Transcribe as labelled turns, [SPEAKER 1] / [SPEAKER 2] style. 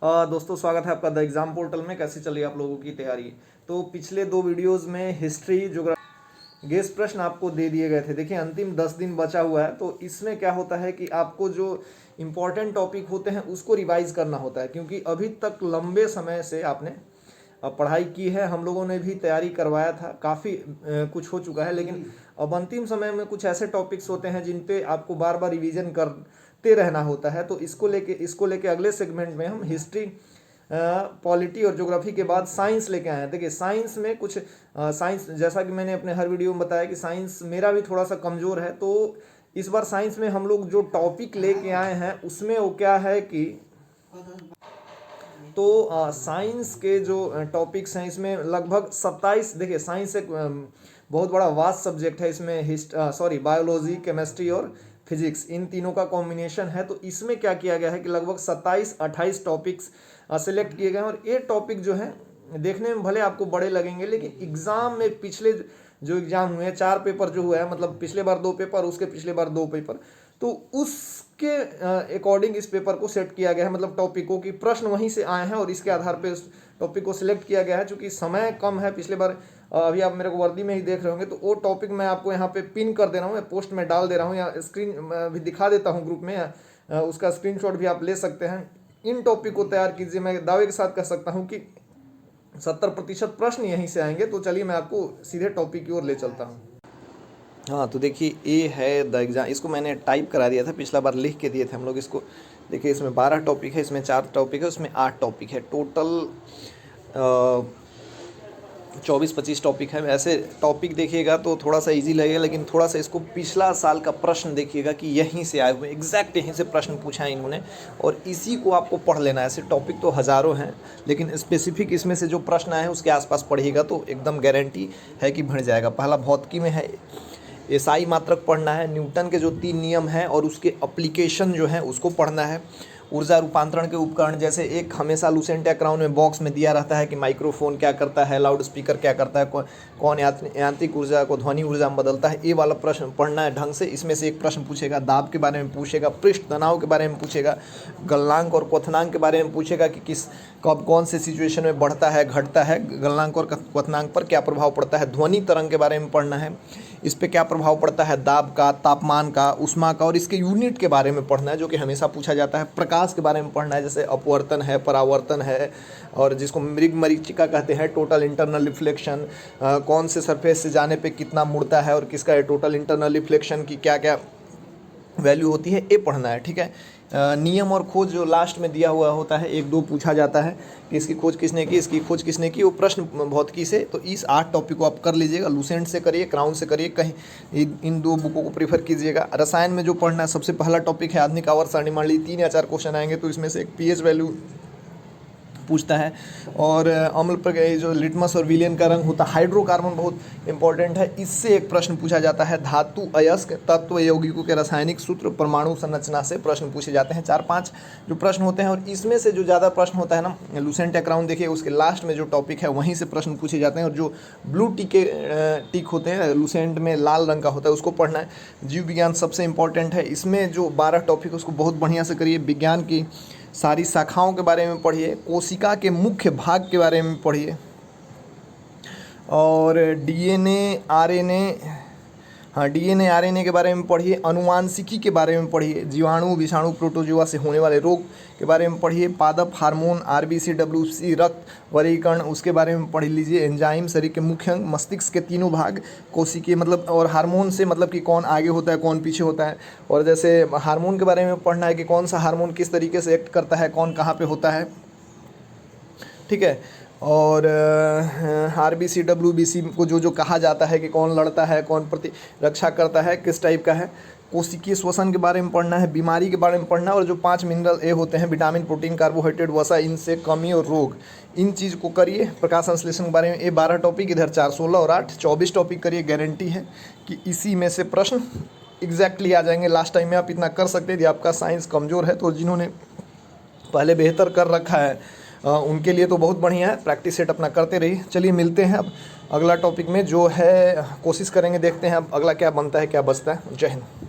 [SPEAKER 1] दोस्तों स्वागत है आपका द एग्ज़ाम पोर्टल में। कैसे चली आप लोगों की तैयारी? तो पिछले दो वीडियोस में हिस्ट्री ज्योग्राफी गेस प्रश्न आपको दे दिए गए थे। देखिए अंतिम 10 दिन बचा हुआ है, तो इसमें क्या होता है कि आपको जो इम्पोर्टेंट टॉपिक होते हैं उसको रिवाइज करना होता है, क्योंकि अभी तक लंबे समय से आपने पढ़ाई की है, हम लोगों ने भी तैयारी करवाया था, काफ़ी कुछ हो चुका है, लेकिन अब अंतिम समय में कुछ ऐसे टॉपिक्स होते हैं जिन पे आपको बार बार रिवीजन करते रहना होता है। तो इसको लेके अगले सेगमेंट में हम हिस्ट्री, पॉलिटी और ज्योग्राफी के बाद साइंस लेके आए हैं। देखिए साइंस में कुछ साइंस, जैसा कि मैंने अपने हर वीडियो में बताया कि साइंस मेरा भी थोड़ा सा कमज़ोर है, तो इस बार साइंस में हम लोग जो टॉपिक लेके आए हैं उसमें वो क्या है कि तो साइंस के जो टॉपिक्स हैं इसमें लगभग 27। देखिए साइंस एक बहुत बड़ा वास्ट सब्जेक्ट है। इसमें बायोलॉजी, केमिस्ट्री और फिजिक्स, इन तीनों का कॉम्बिनेशन है। तो इसमें क्या किया गया है कि लगभग 27-28 टॉपिक्स सिलेक्ट किए गए हैं। और ये टॉपिक जो है देखने में भले आपको बड़े लगेंगे, लेकिन एग्जाम में पिछले जो एग्जाम हुए हैं 4 पेपर जो हुआ है, मतलब पिछले बार 2 पेपर, उसके पिछले बार 2 पेपर, तो उसके अकॉर्डिंग इस पेपर को सेट किया गया है। मतलब टॉपिकों की प्रश्न वहीं से आए हैं और इसके आधार पे इस टॉपिक को सिलेक्ट किया गया है। चूंकि समय कम है, पिछले बार अभी आप मेरे को वर्दी में ही देख रहे होंगे, तो वो टॉपिक मैं आपको यहाँ पे पिन कर दे रहा हूँ या पोस्ट में डाल दे रहा हूँ या स्क्रीन भी दिखा देता हूँ ग्रुप में, या उसका स्क्रीनशॉट भी आप ले सकते हैं। इन टॉपिक को तैयार कीजिए। मैं दावे के साथ कह सकता हूँ कि 70% प्रश्न यहीं से आएंगे। तो चलिए मैं आपको सीधे टॉपिक की ओर ले चलता हूँ। हाँ, तो देखिए ये है द एग्ज़ाम। इसको मैंने टाइप करा दिया था, पिछला बार लिख के दिए थे हम लोग इसको। देखिए इसमें 12 टॉपिक है, इसमें 4 टॉपिक है, उसमें 8 टॉपिक है, टोटल 24-25 टॉपिक है। ऐसे टॉपिक देखिएगा तो थोड़ा सा इजी लगेगा, लेकिन थोड़ा सा इसको पिछला साल का प्रश्न देखिएगा कि यहीं से आए हुए, एग्जैक्ट यहीं से प्रश्न पूछा है इन्होंने, और इसी को आपको पढ़ लेना है। ऐसे टॉपिक तो हज़ारों हैं, लेकिन स्पेसिफिक इसमें से जो प्रश्न आए हैं उसके आसपास पढ़िएगा तो एकदम गारंटी है कि बढ़ जाएगा। पहला भौतिकी में है, एसआई मात्रक पढ़ना है, न्यूटन के जो 3 नियम हैं और उसके एप्लीकेशन जो हैं उसको पढ़ना है। ऊर्जा रूपांतरण के उपकरण, जैसे एक हमेशा लूसेंट या क्राउन में बॉक्स में दिया रहता है कि माइक्रोफोन क्या करता है, लाउड स्पीकर क्या करता है, कौन यांत्रिक ऊर्जा को ध्वनि ऊर्जा में बदलता है, ये वाला प्रश्न पढ़ना है ढंग से। इसमें से एक प्रश्न पूछेगा, दाब के बारे में पूछेगा, पृष्ठ तनाव के बारे में पूछेगा, गलनांक और क्वथनांक के बारे में पूछेगा कि कब कौन से सिचुएशन में बढ़ता है घटता है, गलनांक और क्वथनांक पर क्या प्रभाव पड़ता है, ध्वनि तरंग के बारे में पढ़ना है, इस पर क्या प्रभाव पड़ता है, दाब का, तापमान का, ऊष्मा का, और इसके यूनिट के बारे में पढ़ना है जो कि हमेशा पूछा जाता है। प्रकाश के बारे में पढ़ना है, जैसे अपवर्तन है, परावर्तन है, और जिसको मृग मरीचिका कहते हैं, टोटल इंटरनल रिफ्लेक्शन, कौन से सरफेस से जाने पे कितना मुड़ता है और किसका टोटल इंटरनल रिफ्लेक्शन की क्या क्या वैल्यू होती है, ये पढ़ना है। ठीक है। नियम और खोज जो लास्ट में दिया हुआ होता है, 1-2 पूछा जाता है कि इसकी खोज किसने की, इसकी खोज किसने की, वो प्रश्न भौतिकी से। तो इस 8 टॉपिक को आप कर लीजिएगा, लूसेंट से करिए, क्राउन से करिए, कहीं इन 2 बुकों को प्रीफर कीजिएगा। रसायन में जो पढ़ना है, सबसे पहला टॉपिक है आधुनिक आवर्त सारणी। मान लीजिए 3 या 4 क्वेश्चन आएंगे तो इसमें से एक पीएच वैल्यू पूछता है, और अम्ल पर जो लिटमस और विलियन का रंग होता है, हाइड्रोकार्बन बहुत इंपॉर्टेंट है, इससे एक प्रश्न पूछा जाता है। धातु, अयस्क, तत्व, यौगिकों के रासायनिक सूत्र, परमाणु संरचना से प्रश्न पूछे जाते हैं। 4-5 जो प्रश्न होते हैं, और इसमें से जो ज़्यादा प्रश्न होता है ना, लूसेंट या क्राउन देखिए, उसके लास्ट में जो टॉपिक है वहीं से प्रश्न पूछे जाते हैं। और जो ब्लू टिक होते हैं, लूसेंट में लाल रंग का होता है, उसको पढ़ना है। जीव विज्ञान सबसे इंपॉर्टेंट है, इसमें जो 12 टॉपिक उसको बहुत बढ़िया से करिए। विज्ञान की सारी शाखाओं के बारे में पढ़िए, कोशिका के मुख्य भाग के बारे में पढ़िए, और डीएनए आरएनए के बारे में पढ़िए, अनुवांशिकी के बारे में पढ़िए, जीवाणु, विषाणु, प्रोटोजोआ से होने वाले रोग के बारे में पढ़िए, पादप, हार्मोन, आरबीसी, डब्ल्यूसी, रक्त वर्गीकरण, उसके बारे में पढ़ लीजिए। एंजाइम, शरीर के मुख्य अंग, मस्तिष्क के तीनों भाग, कोशिकीय मतलब, और हार्मोन से मतलब कि कौन आगे होता है कौन पीछे होता है, और जैसे हार्मोन के बारे में पढ़ना है कि कौन सा हार्मोन किस तरीके से एक्ट करता है, कौन कहाँ पे होता है। ठीक है। और आरबीसी, डब्ल्यूबीसी को जो कहा जाता है कि कौन लड़ता है, कौन प्रतिरक्षा करता है, किस टाइप का है। कोशिकीय श्वसन के बारे में पढ़ना है, बीमारी के बारे में पढ़ना है, और जो 5 मिनरल ए होते हैं, विटामिन, प्रोटीन, कार्बोहाइड्रेट, वसा, इनसे कमी और रोग, इन चीज़ को करिए। प्रकाश संश्लेषण के बारे में ये 12 टॉपिक, इधर 4, 16 और 8, 24 टॉपिक करिए। गारंटी है कि इसी में से प्रश्न एग्जैक्टली आ जाएंगे। लास्ट टाइम में आप इतना कर सकते हैं। यदि आपका साइंस कमज़ोर है तो जिन्होंने पहले बेहतर कर रखा है उनके लिए तो बहुत बढ़िया है। प्रैक्टिस सेट अपना करते रहिए। चलिए मिलते हैं अब अगला टॉपिक में, जो है कोशिश करेंगे, देखते हैं अब अगला क्या बनता है, क्या बचता है। जय हिंद।